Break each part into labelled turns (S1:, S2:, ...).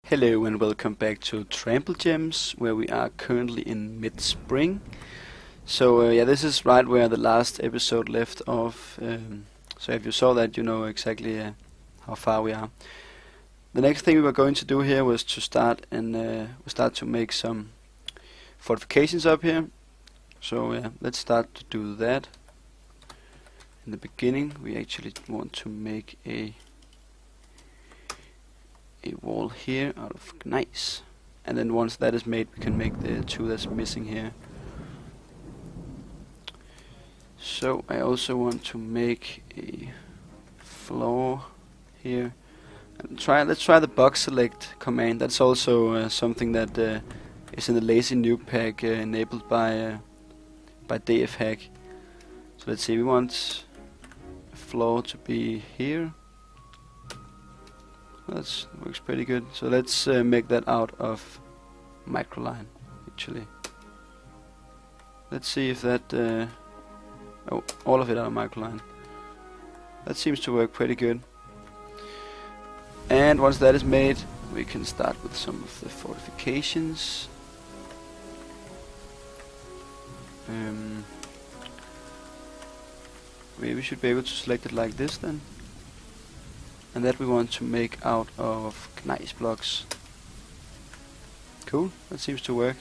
S1: Hello and welcome back to Trample Gems, where we are currently in mid-spring. So yeah, this is right where the last episode left off. So if you saw that, you know exactly how far we are. The next thing we were going to do here was to start to make some fortifications up here. So yeah, let's start to do that. In the beginning, we actually want to make a wall here out of gneiss, and then once that is made we can make the two that's missing here. So I also want to make a floor here, and let's try the box select command. That's also something that is in the lazy noob pack enabled by DF hack. So let's see, we want a floor to be here. That works pretty good. So let's make that out of microline, actually. Let's see if that... oh, all of it out of microline. That seems to work pretty good. And once that is made, we can start with some of the fortifications. We should be able to select it like this then. And that we want to make out of gneiss blocks. Cool, that seems to work.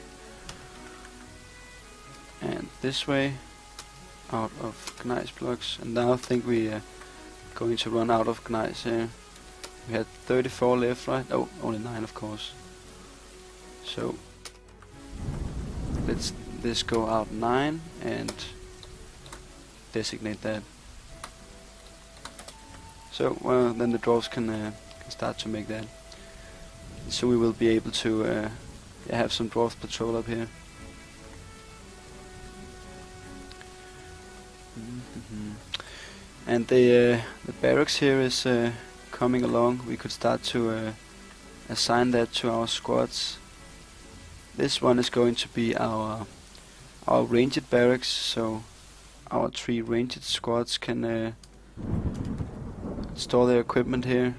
S1: And this way, out of gneiss blocks. And now I think we are going to run out of gneiss here. We had 34 left, right? Oh, only 9 of course. So let's this go out 9 and designate that. So, well, then the dwarves can start to make that. So we will be able to have some dwarf patrol up here. And the barracks here is coming along. We could start to assign that to our squads. This one is going to be our ranged barracks, so our 3 ranged squads can store their equipment here.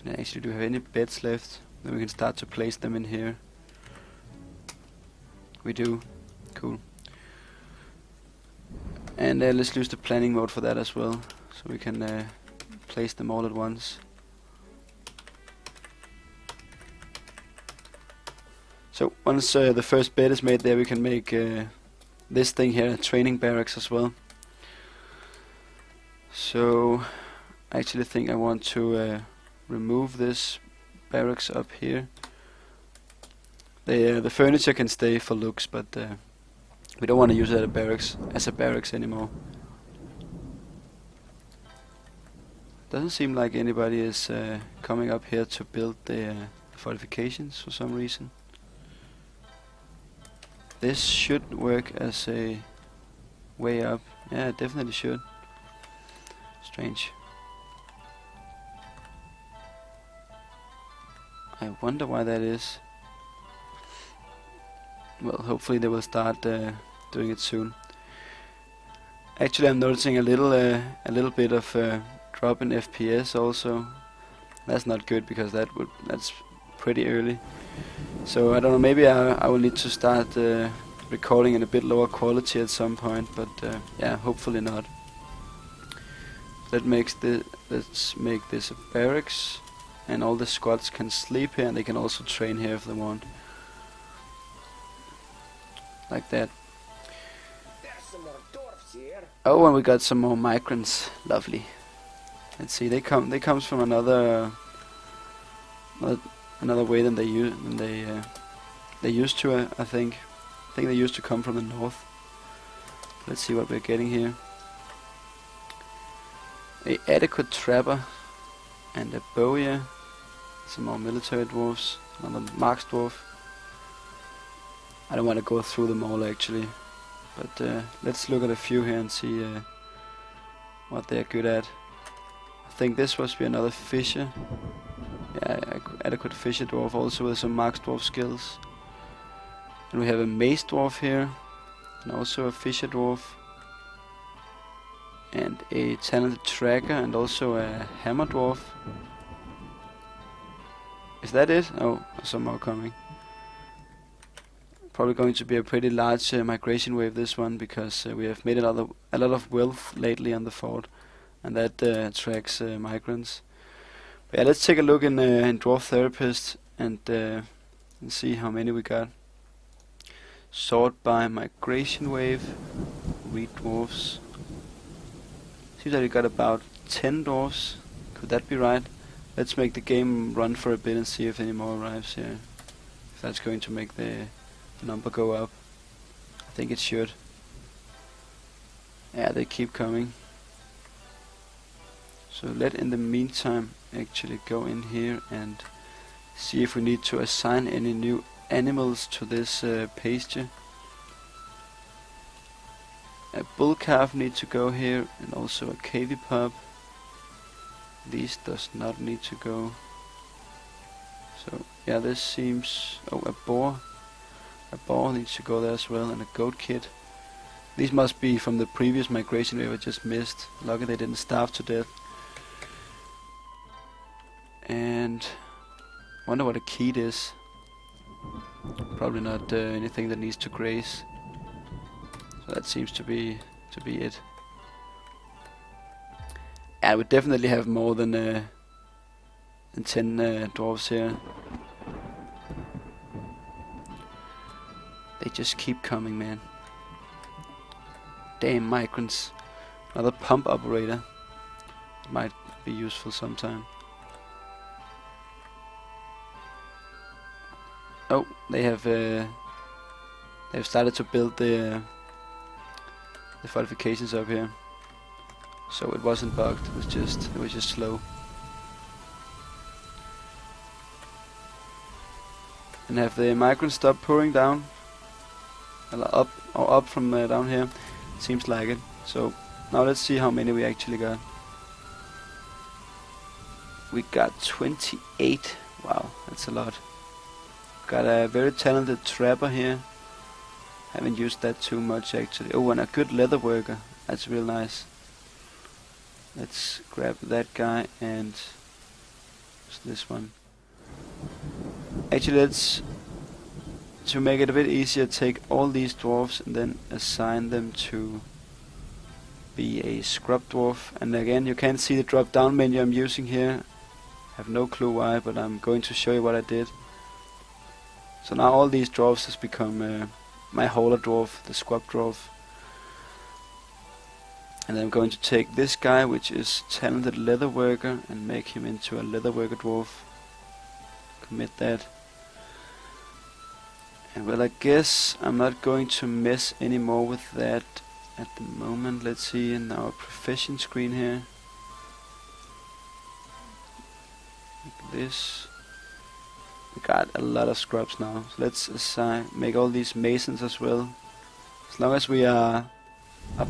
S1: And actually, do we have any beds left? Then we can start to place them in here. We do. Cool. And let's use the planning mode for that as well, so we can place them all at once. So once the first bed is made there, we can make this thing here a training barracks as well. So I actually think I want to remove this barracks up here. The furniture can stay for looks, but we don't want to use it as a barracks anymore. Doesn't seem like anybody is coming up here to build the fortifications for some reason. This should work as a way up. Yeah, it definitely should. Strange. I wonder why that is. Well, hopefully they will start doing it soon. Actually, I'm noticing a little bit of drop in FPS also. That's not good because that's pretty early. So I don't know. Maybe I will need to start recording in a bit lower quality at some point. But yeah, hopefully not. Let's make this a barracks, and all the squads can sleep here, and they can also train here if they want. Like that.
S2: There's some more dwarfs here.
S1: Oh, and we got some more migrants. Lovely. Let's see. They comes from another way than they used to. I think they used to come from the north. Let's see what we're getting here. A adequate trapper and a bowyer. Some more military dwarfs. Another marks dwarf. I don't want to go through them all actually, but let's look at a few here and see what they're good at. I think this must be another fisher. Yeah, adequate fisher dwarf also with some marks dwarf skills. And we have a mace dwarf here, and also a fisher dwarf. And a talented tracker, and also a hammer dwarf. Is that it? Oh, some more coming. Probably going to be a pretty large migration wave, this one, because we have made a lot of wealth lately on the fort, and that attracts migrants. But yeah, let's take a look in Dwarf Therapist and see how many we got. Sort by migration wave. Read dwarfs. Seems like we got about 10 dwarfs. Could that be right? Let's make the game run for a bit and see if any more arrives here. If that's going to make the number go up. I think it should. Yeah, they keep coming. So let in the meantime actually go in here and see if we need to assign any new animals to this pasture. A bull calf needs to go here, and also a cavy pup. These does not need to go. So yeah, this seems... oh, a boar. A boar needs to go there as well, and a goat kid. These must be from the previous migration wave I just missed. Lucky they didn't starve to death. And wonder what a kid is. Probably not anything that needs to graze. So that seems to be it. I would definitely have more than 10 dwarves here. They just keep coming, man. Damn migrants. Another pump operator. Might be useful sometime. Oh, they've started to build the fortifications up here. So it wasn't bugged. It was just slow. And have the migrants stopped pouring down? Up from down here? Seems like it. So now let's see how many we actually got. We got 28. Wow, that's a lot. Got a very talented trapper here. Haven't used that too much actually. Oh, and a good leather worker. That's real nice. Let's grab that guy and this one. Actually, let's, to make it a bit easier, take all these dwarfs and then assign them to be a scrub dwarf. And again, you can't see the drop down menu I'm using here. I have no clue why, but I'm going to show you what I did. So now all these dwarfs has become my hauler dwarf, the scrub dwarf. And then I'm going to take this guy, which is talented leather worker, and make him into a leather worker dwarf. Commit that. And well, I guess I'm not going to mess anymore with that at the moment. Let's see in our profession screen here. Like this. We got a lot of scrubs now. So let's make all these masons as well. As long as we are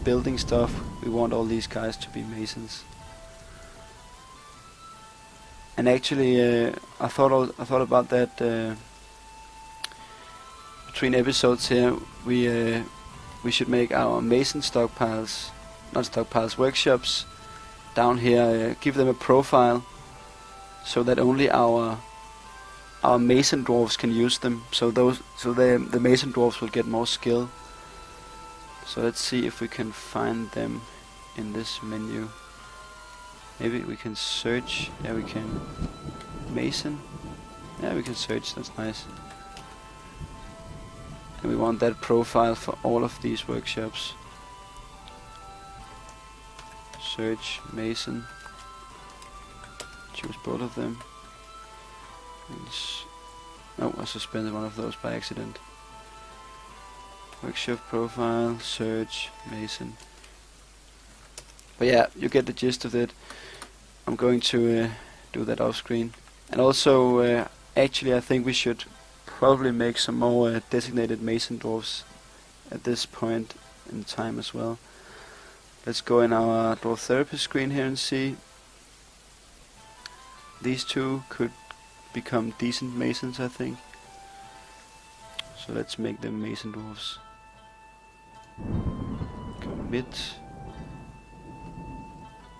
S1: building stuff, we want all these guys to be masons. And actually, I thought about that between episodes here. We should make our mason stockpiles, not stockpiles, workshops down here. Give them a profile so that only our mason dwarves can use them. So the mason dwarves will get more skill. So let's see if we can find them in this menu. Maybe we can search. Yeah, we can. Mason. Yeah, we can search. That's nice. And we want that profile for all of these workshops. Search Mason. Choose both of them. Oh, I suspended one of those by accident. Workshop profile, search, Mason. But yeah, you get the gist of it. I'm going to do that off screen. And also, actually I think we should probably make some more designated Mason dwarfs at this point in time as well. Let's go in our Dwarf Therapist screen here and see. These two could become decent Masons, I think. So let's make them Mason dwarfs. Commit.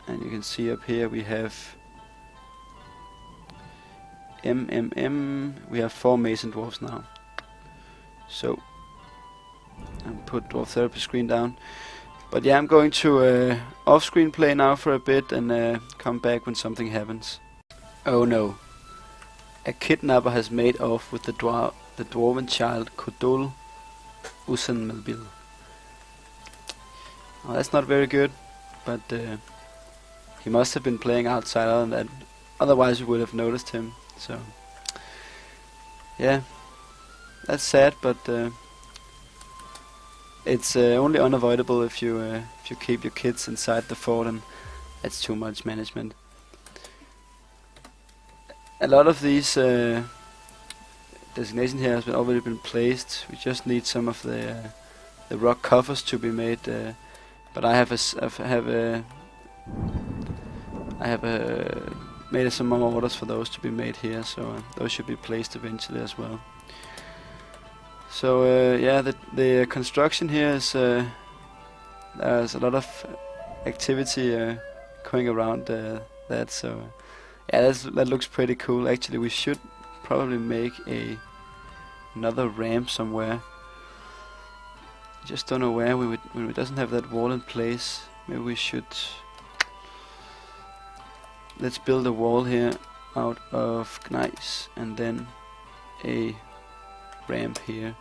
S1: And you can see up here we have We have 4 mason dwarfs now. So, and put dwarf therapy screen down. But yeah, I'm going to off-screen play now for a bit and come back when something happens. Oh no. A kidnapper has made off with the dwarven child Kodol Usanmelbil. Well, that's not very good, but he must have been playing outside other than that. Otherwise we would have noticed him. So yeah, that's sad, but it's only unavoidable if you keep your kids inside the fort, and that's too much management. A lot of these designation here has already been placed. We just need some of the rock coffers to be made. But I have made some more orders for those to be made here, so those should be placed eventually as well. So yeah, the construction here is there's a lot of activity going around that. So yeah, that looks pretty cool. Actually, we should probably make another ramp somewhere. Just don't know where. When it doesn't have that wall in place, maybe we should. Let's build a wall here out of gneiss and then a ramp here.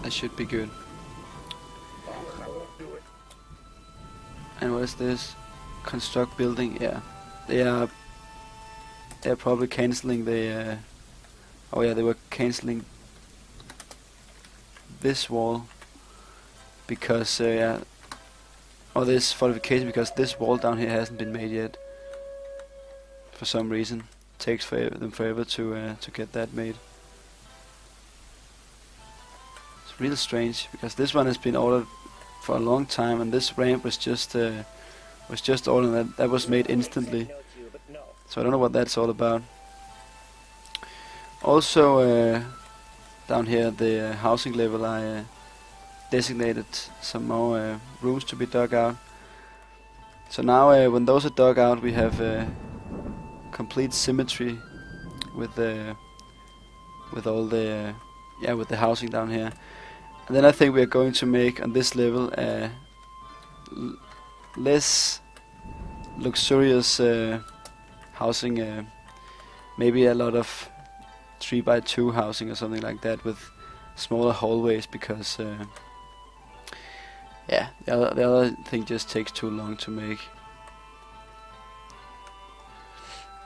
S1: That should be good. And what is this? Construct building. Yeah, they're probably canceling the. Oh yeah, they were canceling this wall because yeah, or this fortification because this wall down here hasn't been made yet. For some reason, it takes them forever to get that made. It's real strange because this one has been ordered for a long time, and this ramp was just ordered. That was made instantly. So I don't know what that's all about. Also, down here at the housing level, I designated some more rooms to be dug out. So now, when those are dug out, we have complete symmetry with all the with the housing down here. And then I think we are going to make on this level less luxurious housing, maybe a lot of 3x2 housing or something like that with smaller hallways, because yeah, the other thing just takes too long to make.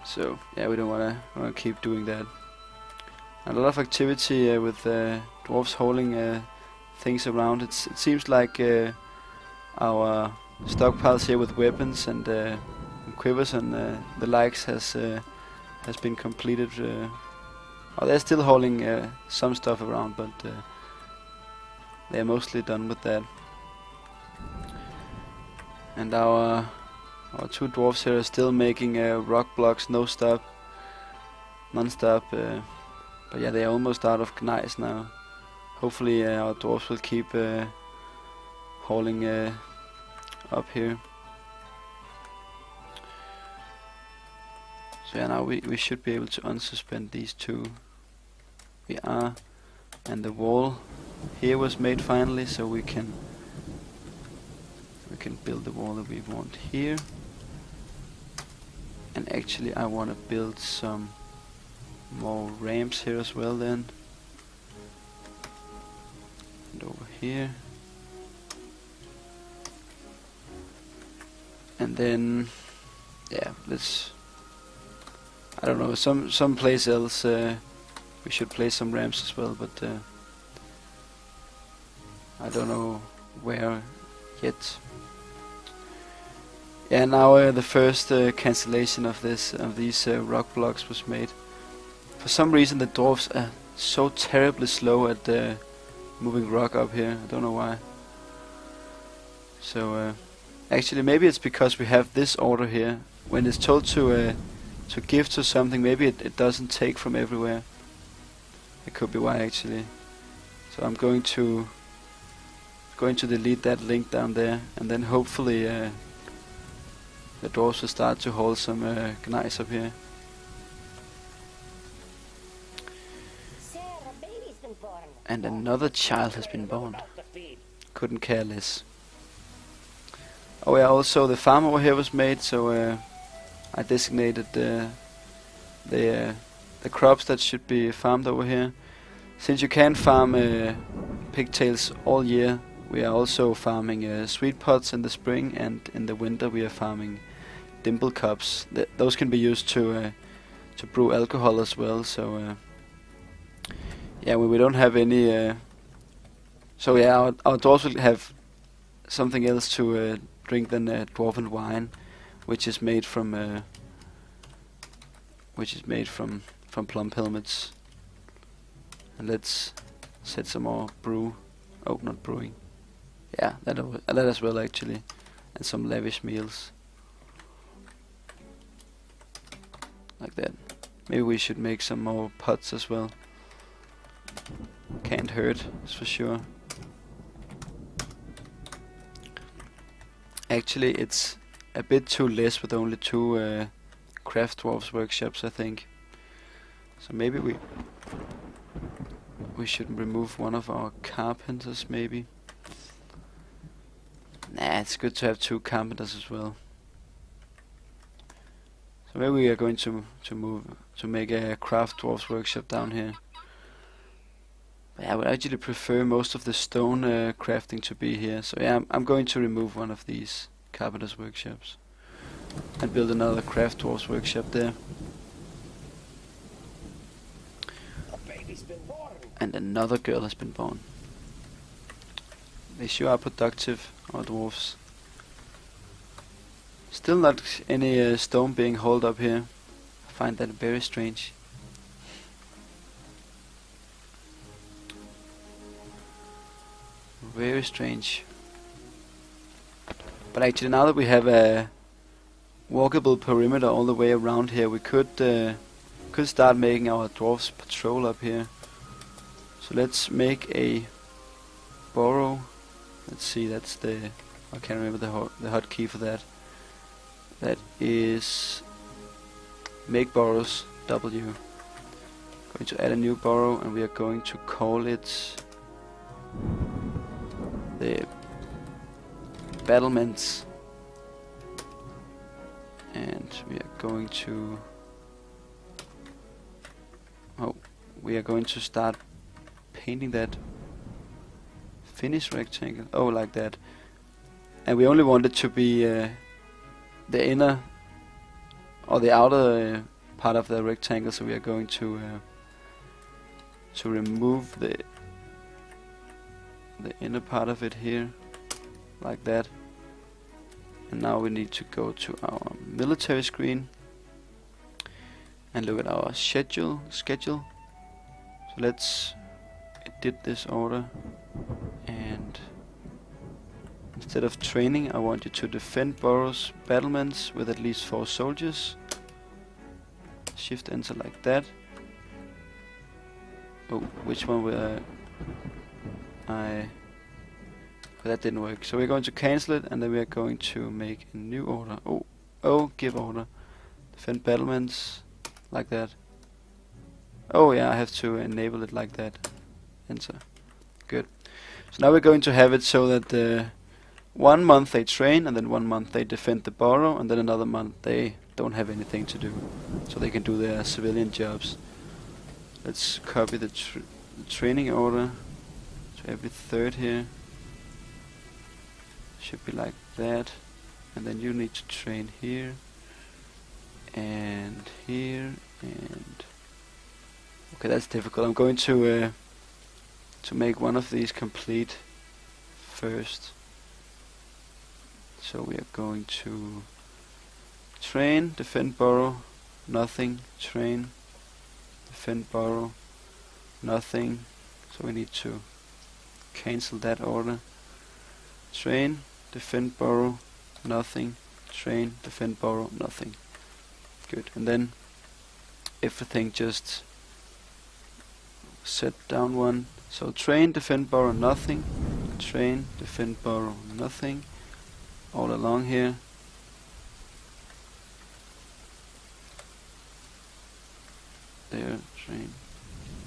S1: So yeah, we don't wanna keep doing that. A lot of activity with dwarves hauling things around. It seems like our stockpiles here with weapons and quivers and the likes has been completed. Oh, they're still hauling some stuff around, but they're mostly done with that. And our 2 dwarfs here are still making rock blocks non-stop. But yeah, they're almost out of gneiss now. Hopefully our dwarfs will keep hauling up here. So yeah, now we should be able to unsuspend these 2. We are, and the wall here was made finally, so we can build the wall that we want here. And actually I want to build some more ramps here as well then. And over here. And then yeah, let's, I don't know, some place else we should place some ramps as well, but I don't know where yet. Yeah, now the first cancellation of these rock blocks was made. For some reason the dwarves are so terribly slow at moving rock up here. I don't know why. So actually maybe it's because we have this order here. When it's told to give to something, maybe it doesn't take from everywhere. It could be why actually. So I'm going to delete that link down there, and then hopefully the dwarves will start to hold some gneiss up here.
S2: Sir, a baby's been born.
S1: And another child has been born.
S2: About the feed.
S1: Couldn't care less. Oh yeah, also the farm over here was made, so I designated the crops that should be farmed over here. Since you can farm pigtails all year, we are also farming sweet pots in the spring, and in the winter we are farming dimple cups. Those can be used to brew alcohol as well. So yeah, we don't have any. So yeah, our dwarves will have something else to drink than dwarven wine, which is made from plum helmets. And let's set some more brew. Oh, not brewing. Yeah, that as well actually, and some lavish meals like that. Maybe we should make some more pots as well. Can't hurt, that's for sure. Actually, it's a bit too less with only 2 craft dwarves workshops, I think. So maybe we should remove one of our carpenters, maybe. Nah, it's good to have 2 carpenters as well. So maybe we are going to make a craft dwarves workshop down here. But I would actually prefer most of the stone crafting to be here. So yeah, I'm going to remove one of these carpenters workshops and build another craft dwarves workshop there.
S2: A baby's been born.
S1: And another girl has been born. They sure are productive, our dwarves. Still not any stone being hauled up here. I find that very strange. Very strange. But actually, now that we have a walkable perimeter all the way around here, we could start making our dwarves patrol up here. So let's make a burrow. Let's see, that's I can't remember the hotkey for that. That is make burrows W. Going to add a new burrow, and we are going to call it the battlements. And we are going to start painting that. Finish rectangle. Oh, like that. And we only want it to be the inner or the outer part of the rectangle, so we are going to remove the inner part of it here, like that. And now we need to go to our military screen and look at our schedule. So let's edit this order, and instead of training, I want you to defend boroughs, battlements with at least 4 soldiers. Shift enter like that. Oh, which one will that didn't work. So we're going to cancel it, and then we are going to make a new order. Oh, give order. Defend battlements, like that. Oh yeah, I have to enable it like that. Enter. Good. So now we're going to have it so that 1 month they train, and then 1 month they defend the borough, and then another month they don't have anything to do, so they can do their civilian jobs. Let's copy the training order to every 3rd here. Should be like that, and then you need to train here and here, and okay, that's difficult. I'm going to make one of these complete first. So we are going to train, defend borough, nothing, train, defend borough, nothing. So we need to cancel that order. Train, defend borough, nothing, train, defend borough, nothing. Good. And then everything just set down 1. So train, defend borough, nothing, train, defend borough, nothing, all along here. there, train.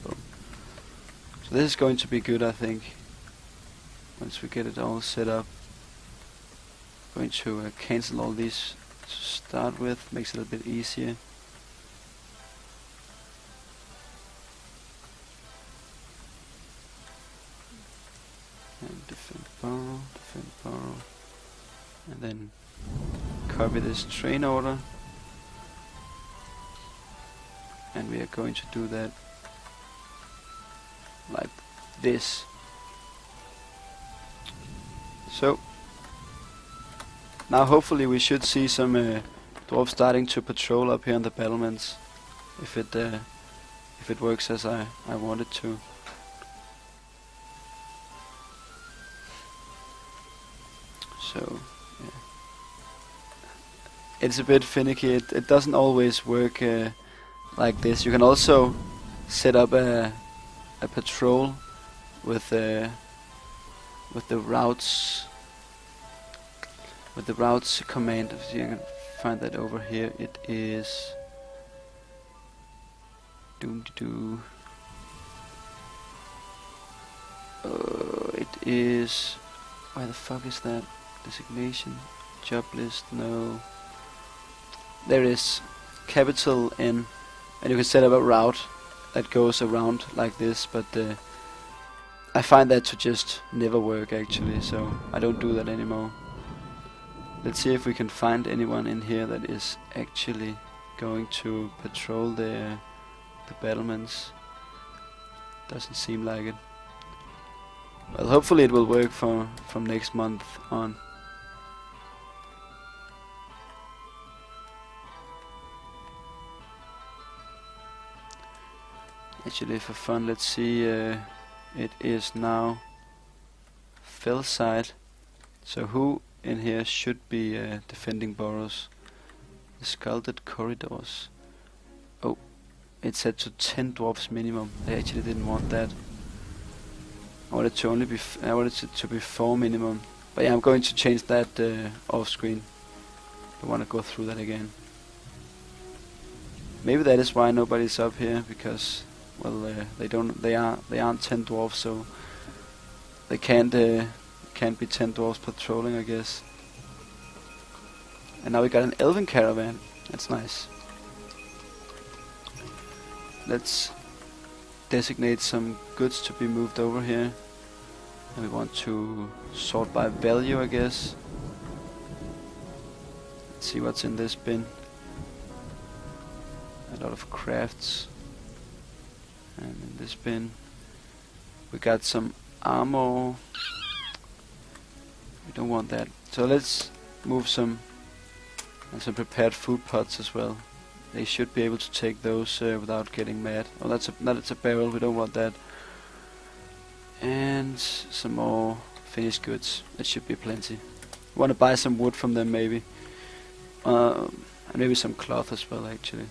S1: Boom. So this is going to be good, I think. Once we get it all set up. Going to cancel all these to start with, makes it a bit easier. And defend borrow, and then copy this train order, and we are going to do that like this. So now hopefully we should see some dwarves starting to patrol up here on the battlements, if it works as I want it to. So yeah. It's a bit finicky. It doesn't always work like this. You can also set up a patrol with the routes command. So you can find that over here. It is it is, where the fuck is that? Designation, job list, no. There is capital N, and you can set up a route that goes around like this, but I find that to just never work actually, so I don't do that anymore. Let's see if we can find anyone in here that is actually going to patrol the battlements. Doesn't seem like it. Well, hopefully it will work from next month on. Actually, for fun, let's see. It is now Fellside. So who in here should be defending boroughs? The Scalded Corridors. Oh, it's set to 10 dwarfs minimum. I actually didn't want that. I wanted it to be 4 minimum. But yeah, I'm going to change that off screen. Don't want to go through that again. Maybe that is why nobody's up here, because well, they aren't 10 dwarfs, so they can't be 10 dwarfs patrolling, I guess. And now we got an elven caravan. That's nice. Let's designate some goods to be moved over here. And we want to sort by value, I guess. Let's see what's in this bin. A lot of crafts. And in this bin we got some armor. We don't want that. So let's move some prepared food pots as well. They should be able to take those without getting mad. Oh, that's a barrel. We don't want that. And some more finished goods. That should be plenty. Want to buy some wood from them maybe, and maybe some cloth as well actually.